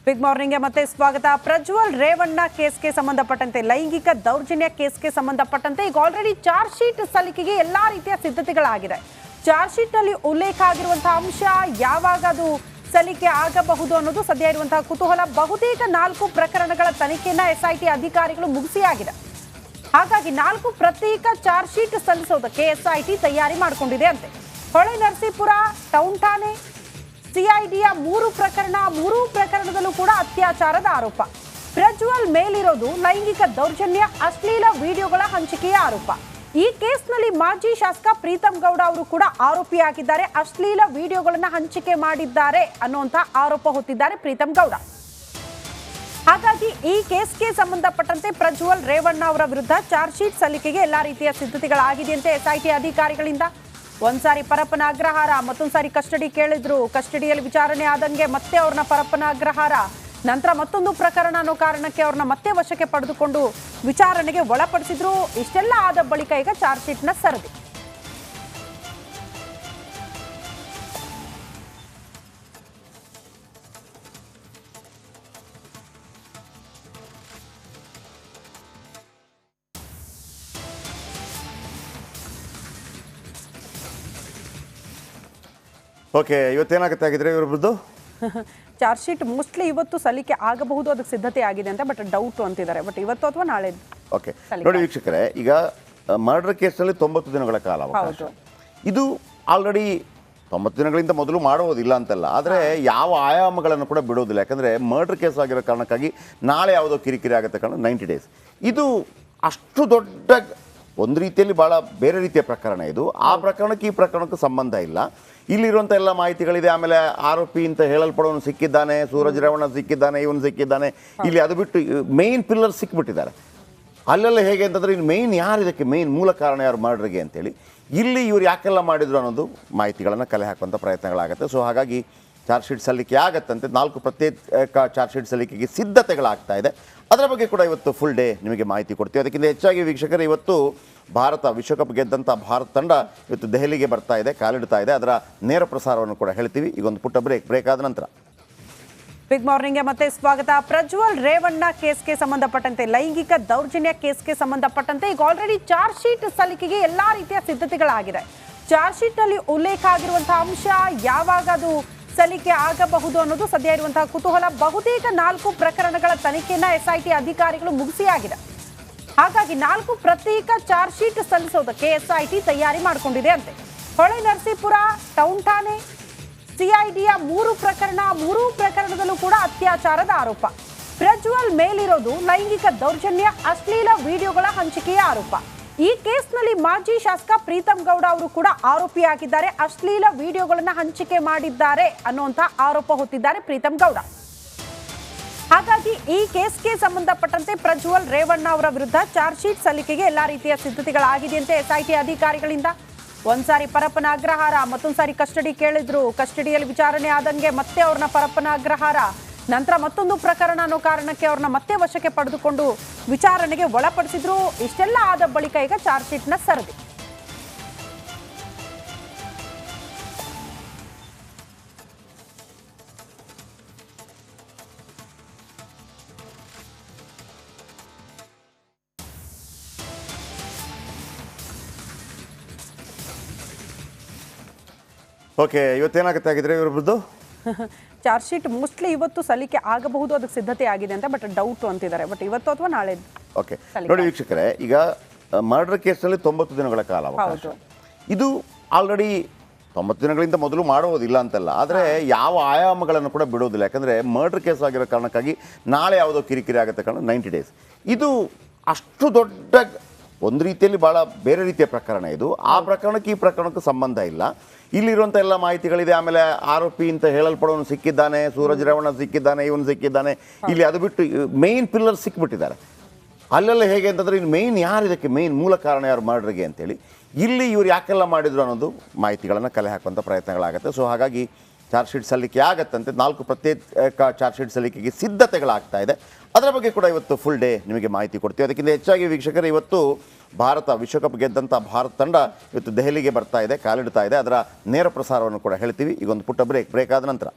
Big morning ಮತ್ತೆ ಸ್ವಾಗತ. ಪ್ರಜ್ವಲ್ ರೇವಣ್ಣ ಕೇಸ್ಗೆ ಸಂಬಂಧಪಟ್ಟಂತೆ ಲೈಂಗಿಕ ದೌರ್ಜನ್ಯ ಕೇಸ್ಗೆ ಸಂಬಂಧಪಟ್ಟಂತೆ ಈಗ ಆಲ್ರೆಡಿ ಚಾರ್ಜ್ ಶೀಟ್ ಸಲ್ಲಿಕೆಗೆ ಎಲ್ಲಾ ರೀತಿಯ ಸಿದ್ಧತೆಗಳಾಗಿದೆ. ಚಾರ್ಜ್ ಶೀಟ್ ನಲ್ಲಿ ಉಲ್ಲೇಖ ಆಗಿರುವಂತಹ ಅಂಶ ಯಾವಾಗ ಅದು ಸಲ್ಲಿಕೆ ಆಗಬಹುದು ಅನ್ನೋದು ಸದ್ಯ ಇರುವಂತಹ ಕುತೂಹಲ. ಬಹುತೇಕ 4 ಪ್ರಕರಣಗಳ ತನಿಖೆಯನ್ನ ಎಸ್ಐಟಿ ಅಧಿಕಾರಿಗಳು ಮುಗಿಸಿಯಾಗಿದೆ. ಹಾಗಾಗಿ 4 ಪ್ರತ್ಯೇಕ ಚಾರ್ಜ್ ಶೀಟ್ ಸಲ್ಲಿಸೋದಕ್ಕೆ ಎಸ್ಐಟಿ ತಯಾರಿ ಮಾಡಿಕೊಂಡಿದೆ ಅಂತೆ. ಹೊಳೆ ನರಸೀಪುರ ಟೌನ್ ಠಾಣೆ ಸಿಐಡಿಯ 3 ಪ್ರಕರಣದಲ್ಲೂ ಕೂಡ ಅತ್ಯಾಚಾರದ ಆರೋಪ. ಪ್ರಜ್ವಲ್ ಮೇಲಿರೋದು ಲೈಂಗಿಕ ದೌರ್ಜನ್ಯ, ಅಶ್ಲೀಲ ವಿಡಿಯೋಗಳ ಹಂಚಿಕೆಯ ಆರೋಪ. ಈ ಕೇಸ್ನಲ್ಲಿ ಮಾಜಿ ಶಾಸಕ ಪ್ರೀತಮ್ ಗೌಡ ಅವರು ಕೂಡ ಆರೋಪಿಯಾಗಿದ್ದಾರೆ. ಅಶ್ಲೀಲ ವಿಡಿಯೋಗಳನ್ನ ಹಂಚಿಕೆ ಮಾಡಿದ್ದಾರೆ ಅನ್ನುವಂತ ಆರೋಪ ಹೊತ್ತಿದ್ದಾರೆ ಪ್ರೀತಮ್ ಗೌಡ. ಹಾಗಾಗಿ ಈ ಕೇಸ್ಗೆ ಸಂಬಂಧಪಟ್ಟಂತೆ ಪ್ರಜ್ವಲ್ ರೇವಣ್ಣ ಅವರ ವಿರುದ್ಧ ಚಾರ್ಜ್ ಶೀಟ್ ಸಲ್ಲಿಕೆಗೆ ಎಲ್ಲಾ ರೀತಿಯ ಸಿದ್ಧತೆಗಳಾಗಿದೆಯಂತೆ ಎಸ್ಐಟಿ ಅಧಿಕಾರಿಗಳಿಂದ. ಒಂದ್ಸಾರಿ ಪರಪ್ಪನ ಅಗ್ರಹಾರ, ಮತ್ತೊಂದ್ಸಾರಿ ಕಸ್ಟಡಿ ಕೇಳಿದ್ರು, ಕಸ್ಟಡಿಯಲ್ಲಿ ವಿಚಾರಣೆ ಆದಂಗೆ ಮತ್ತೆ ಅವ್ರನ್ನ ಪರಪ್ಪನ ಅಗ್ರಹಾರ, ನಂತರ ಮತ್ತೊಂದು ಪ್ರಕರಣ ಅನ್ನೋ ಕಾರಣಕ್ಕೆ ಅವ್ರನ್ನ ಮತ್ತೆ ವಶಕ್ಕೆ ಪಡೆದುಕೊಂಡು ವಿಚಾರಣೆಗೆ ಒಳಪಡಿಸಿದ್ರು. ಇಷ್ಟೆಲ್ಲ ಆದ ಬಳಿಕ ಈಗ ಚಾರ್ಜ್ ಶೀಟ್ನ ಸರದಿ. ಓಕೆ, ಇವತ್ತೇನಾಗುತ್ತೆ ಆಗಿದ್ರೆ ಇವ್ರ ವಿರುದ್ಧ ಚಾರ್ಜ್ ಶೀಟ್ ಮೋಸ್ಟ್ಲಿ ಇವತ್ತು ಸಲ್ಲಿಕೆ ಆಗಬಹುದು, ಅದಕ್ಕೆ ಸಿದ್ಧತೆ ಆಗಿದೆ ಅಂತ, ಬಟ್ ಡೌಟ್ ಅಂತಿದ್ದಾರೆ. ಬಟ್ ಇವತ್ತು ಅಥವಾ ನಾಳೆ. ಓಕೆ, ನೋಡಿ ವೀಕ್ಷಕರೇ, ಈಗ ಮರ್ಡರ್ ಕೇಸ್ನಲ್ಲಿ 90 ದಿನಗಳ ಕಾಲ ಅವಕಾಶ. ಇದು ಆಲ್ರೆಡಿ 90 ದಿನಗಳಿಂದ ಮೊದಲು ಮಾಡೋದಿಲ್ಲ ಅಂತಲ್ಲ, ಆದರೆ ಯಾವ ಆಯಾಮಗಳನ್ನು ಕೂಡ ಬಿಡೋದಿಲ್ಲ. ಯಾಕಂದರೆ ಮರ್ಡರ್ ಕೇಸ್ ಆಗಿರೋ ಕಾರಣಕ್ಕಾಗಿ ನಾಳೆ ಯಾವುದೋ ಕಿರಿಕಿರಿ ಆಗುತ್ತೆ ಕಾರಣ 90 ಡೇಸ್. ಇದು ಅಷ್ಟು ದೊಡ್ಡ ಒಂದು ರೀತಿಯಲ್ಲಿ ಭಾಳ ಬೇರೆ ರೀತಿಯ ಪ್ರಕರಣ. ಇದು ಆ ಪ್ರಕರಣಕ್ಕೆ ಈ ಪ್ರಕರಣಕ್ಕೂ ಸಂಬಂಧ ಇಲ್ಲ. ಇಲ್ಲಿರುವಂಥ ಎಲ್ಲ ಮಾಹಿತಿಗಳಿದೆ. ಆಮೇಲೆ ಆರೋಪಿ ಅಂತ ಹೇಳಲ್ಪಡೋನು ಸಿಕ್ಕಿದ್ದಾನೆ, ಸೂರಜ್ ರೇವಣ್ಣ ಸಿಕ್ಕಿದ್ದಾನೆ, ಇವನು ಸಿಕ್ಕಿದ್ದಾನೆ. ಇಲ್ಲಿ ಅದು ಬಿಟ್ಟು ಮೇನ್ ಪಿಲ್ಲರ್ ಸಿಕ್ಬಿಟ್ಟಿದ್ದಾರೆ. ಅಲ್ಲೆಲ್ಲ ಹೇಗೆ ಅಂತಂದರೆ ಇನ್ನು ಮೇನ್ ಯಾರು, ಇದಕ್ಕೆ ಮೇನ್ ಮೂಲ ಕಾರಣ ಯಾರು ಮರ್ಡರ್ಗೆ ಅಂತೇಳಿ, ಇಲ್ಲಿ ಇವ್ರು ಯಾಕೆಲ್ಲ ಮಾಡಿದ್ರು ಅನ್ನೋದು ಮಾಹಿತಿಗಳನ್ನು ಕಲೆ ಹಾಕುವಂಥ ಪ್ರಯತ್ನಗಳಾಗುತ್ತೆ. ಸೊ ಹಾಗಾಗಿ ಚಾರ್ಜ್ ಶೀಟ್ ಸಲ್ಲಿಕೆ ಆಗತ್ತಂತೆ. 4 ಪ್ರತ್ಯೇಕ ಚಾರ್ಜ್ ಶೀಟ್ ಸಲ್ಲಿಕೆಗೆ ಸಿದ್ಧತೆಗಳಾಗ್ತಾ ಇದೆ. ಅದರ ಬಗ್ಗೆ ಕೂಡ ಇವತ್ತು ಫುಲ್ ಡೇ ನಿಮಗೆ ಮಾಹಿತಿ ಕೊಡ್ತೀವಿ. ಅದಕ್ಕಿಂತ ಹೆಚ್ಚಾಗಿ ವೀಕ್ಷಕರು, ಇವತ್ತು ಭಾರತ ವಿಶ್ವಕಪ್ ಗೆದ್ದಂಥ ಭಾರತ ತಂಡ ಇವತ್ತು ದೆಹಲಿಗೆ ಬರ್ತಾ ಇದೆ, ಕಾಲಿಡ್ತಾ ಇದೆ. ಅದರ ನೇರ ಪ್ರಸಾರವನ್ನು ಕೂಡ ಹೇಳ್ತೀವಿ. ಈಗ ಒಂದು ಪುಟ್ಟ ಬ್ರೇಕ್ ಆದ ನಂತರ. ಬಿಗ್ ಮಾರ್ನಿಂಗ್ ಮತ್ತೆ ಸ್ವಾಗತ. ಪ್ರಜ್ವಲ್ ರೇವಣ್ಣ ಕೇಸ್ಗೆ ಸಂಬಂಧಪಟ್ಟಂತೆ ಲೈಂಗಿಕ ದೌರ್ಜನ್ಯ ಕೇಸ್ಗೆ ಸಂಬಂಧಪಟ್ಟಂತೆ ಈಗ ಆಲ್ರೆಡಿ ಚಾರ್ಜ್ ಶೀಟ್ ಸಲ್ಲಿಕೆಗೆ ಎಲ್ಲಾ ರೀತಿಯ ಸಿದ್ಧತೆಗಳಾಗಿದೆ. ಚಾರ್ಜ್ ಶೀಟ್ ನಲ್ಲಿ ಉಲ್ಲೇಖ ಆಗಿರುವಂತಹ ಅಂಶ ಯಾವಾಗ ಅದು ಸಲ್ಲಿಕೆ ಆಗಬಹುದು ಅನ್ನೋದು ಸದ್ಯ ಇರುವಂತಹ ಕುತೂಹಲ. ಬಹುತೇಕ 4 ಪ್ರಕರಣಗಳ ತನಿಖೆಯನ್ನ ಎಸ್ಐಟಿ ಅಧಿಕಾರಿಗಳು ಮುಗಿಸಿಯಾಗಿದೆ. ಹಾಗಾಗಿ 4 ಪ್ರತ್ಯೇಕ ಚಾರ್ಜ್ ಶೀಟ್ ಸಲ್ಲಿಸೋದಕ್ಕೆ ಎಸ್ಐಟಿ ತಯಾರಿ ಮಾಡಿಕೊಂಡಿದೆ ಅಂತೆ. ಹೊಳೆ ನರಸೀಪುರ ಟೌನ್ ಠಾಣೆ ಸಿಐಡಿಯ 3 ಪ್ರಕರಣದಲ್ಲೂ ಕೂಡ ಅತ್ಯಾಚಾರದ ಆರೋಪ. ಪ್ರಜ್ವಲ್ ಮೇಲಿರೋದು ಲೈಂಗಿಕ ದೌರ್ಜನ್ಯ, ಅಶ್ಲೀಲ ವಿಡಿಯೋಗಳ ಹಂಚಿಕೆಯ ಆರೋಪ. ಈ ಕೇಸ್ನಲ್ಲಿ ಮಾಜಿ ಶಾಸಕ ಪ್ರೀತಮ್ ಗೌಡ ಅವರು ಕೂಡ ಆರೋಪಿಯಾಗಿದ್ದಾರೆ. ಅಶ್ಲೀಲ ವಿಡಿಯೋಗಳನ್ನ ಹಂಚಿಕೆ ಮಾಡಿದ್ದಾರೆ ಅನ್ನುವಂತ ಆರೋಪ ಹೊತ್ತಿದ್ದಾರೆ ಪ್ರೀತಮ್ ಗೌಡ. ಹಾಗಾಗಿ ಈ ಕೇಸ್ಗೆ ಸಂಬಂಧಪಟ್ಟಂತೆ ಪ್ರಜ್ವಲ್ ರೇವಣ್ಣ ಅವರ ವಿರುದ್ಧ ಚಾರ್ಜ್ ಶೀಟ್ ಸಲ್ಲಿಕೆಗೆ ಎಲ್ಲಾ ರೀತಿಯ ಸಿದ್ಧತೆಗಳಾಗಿದೆಯಂತೆ ಎಸ್ಐಟಿ ಅಧಿಕಾರಿಗಳಿಂದ. ಒಂದ್ಸಾರಿ ಪರಪ್ಪನ ಅಗ್ರಹಾರ, ಮತ್ತೊಂದ್ಸಾರಿ ಕಸ್ಟಡಿ ಕೇಳಿದ್ರು, ಕಸ್ಟಡಿಯಲ್ಲಿ ವಿಚಾರಣೆ ಆದಂಗೆ ಮತ್ತೆ ಅವ್ರನ್ನ ಪರಪ್ಪನ ಅಗ್ರಹಾರ, ನಂತರ ಮತ್ತೊಂದು ಪ್ರಕರಣ ಅನ್ನೋ ಕಾರಣಕ್ಕೆ ಅವ್ರನ್ನ ಮತ್ತೆ ವಶಕ್ಕೆ ಪಡೆದುಕೊಂಡು ವಿಚಾರಣೆಗೆ ಒಳಪಡಿಸಿದ್ರು. ಇಷ್ಟೆಲ್ಲ ಆದ ಬಳಿಕ ಈಗ ಚಾರ್ಜ್ ಶೀಟ್ನ ಸರದಿ. ಓಕೆ, ಇವತ್ತೇನಾಗುತ್ತೆ ಆಗಿದ್ರೆ ಇವ್ರ ವಿರುದ್ಧ ಚಾರ್ಜ್ ಶೀಟ್ ಮೋಸ್ಟ್ಲಿ ಇವತ್ತು ಸಲ್ಲಿಕೆ ಆಗಬಹುದು, ಅದಕ್ಕೆ ಸಿದ್ಧತೆ ಆಗಿದೆ ಅಂತ, ಬಟ್ ಡೌಟ್ ಅಂತಿದ್ದಾರೆ. ಬಟ್ ಇವತ್ತು ಅಥವಾ ನಾಳೆ. ಓಕೆ, ನೋಡಿ ವೀಕ್ಷಕರೇ, ಈಗ ಮರ್ಡರ್ ಕೇಸ್ನಲ್ಲಿ 90 ದಿನಗಳ ಕಾಲ ಅವಕಾಶ. ಇದು ಆಲ್ರೆಡಿ 90 ದಿನಗಳಿಂದ ಮೊದಲು ಮಾಡೋದಿಲ್ಲ ಅಂತಲ್ಲ, ಆದರೆ ಯಾವ ಆಯಾಮಗಳನ್ನು ಕೂಡ ಬಿಡೋದಿಲ್ಲ. ಯಾಕಂದರೆ ಮರ್ಡರ್ ಕೇಸ್ ಆಗಿರೋ ಕಾರಣಕ್ಕಾಗಿ ನಾಳೆ ಯಾವುದೋ ಕಿರಿಕಿರಿ ಆಗುತ್ತೆ ಕಾರಣ 90 ಡೇಸ್. ಇದು ಅಷ್ಟು ದೊಡ್ಡ ಒಂದು ರೀತಿಯಲ್ಲಿ ಭಾಳ ಬೇರೆ ರೀತಿಯ ಪ್ರಕರಣ. ಇದು ಆ ಪ್ರಕರಣಕ್ಕೆ ಈ ಪ್ರಕರಣಕ್ಕೂ ಸಂಬಂಧ ಇಲ್ಲ. ಇಲ್ಲಿರುವಂಥ ಎಲ್ಲ ಮಾಹಿತಿಗಳಿದೆ. ಆಮೇಲೆ ಆರೋಪಿ ಅಂತ ಹೇಳಲ್ಪಡೋನು ಸಿಕ್ಕಿದ್ದಾನೆ, ಸೂರಜ್ ರೇವಣ್ಣ ಸಿಕ್ಕಿದ್ದಾನೆ, ಇವನು ಸಿಕ್ಕಿದ್ದಾನೆ. ಇಲ್ಲಿ ಅದು ಬಿಟ್ಟು ಮೇನ್ ಪಿಲ್ಲರ್ ಸಿಕ್ಬಿಟ್ಟಿದ್ದಾರೆ. ಅಲ್ಲೆಲ್ಲ ಹೇಗೆ ಅಂತಂದರೆ ಇನ್ನು ಮೇನ್ ಯಾರು, ಇದಕ್ಕೆ ಮೇನ್ ಮೂಲ ಕಾರಣ ಯಾರು ಮರ್ಡರ್ಗೆ ಅಂತೇಳಿ, ಇಲ್ಲಿ ಇವ್ರು ಯಾಕೆಲ್ಲ ಮಾಡಿದ್ರು ಅನ್ನೋದು ಮಾಹಿತಿಗಳನ್ನು ಕಲೆ ಹಾಕುವಂಥ ಪ್ರಯತ್ನಗಳಾಗುತ್ತೆ. ಸೊ ಹಾಗಾಗಿ ಚಾರ್ಜ್ ಶೀಟ್ ಸಲ್ಲಿಕೆ ಆಗತ್ತಂತೆ. 4 ಪ್ರತ್ಯೇಕ ಚಾರ್ಜ್ ಶೀಟ್ ಸಲ್ಲಿಕೆಗೆ ಸಿದ್ಧತೆಗಳಾಗ್ತಾ ಇದೆ. ಅದರ ಬಗ್ಗೆ ಕೂಡ ಇವತ್ತು ಫುಲ್ ಡೇ ನಿಮಗೆ ಮಾಹಿತಿ ಕೊಡ್ತೀವಿ. ಅದಕ್ಕಿಂತ ಹೆಚ್ಚಾಗಿ ವೀಕ್ಷಕರು, ಇವತ್ತು ಭಾರತ ವಿಶ್ವಕಪ್ ಗೆದ್ದಂಥ ಭಾರತ ತಂಡ ಇವತ್ತು ದೆಹಲಿಗೆ ಬರ್ತಾ ಇದೆ, ಕಾಲಿಡ್ತಾ ಇದೆ. ಅದರ ನೇರ ಪ್ರಸಾರವನ್ನು ಕೂಡ ಹೇಳ್ತೀವಿ. ಈಗ ಒಂದು ಪುಟ್ಟ ಬ್ರೇಕ್ ಆದ ನಂತರ.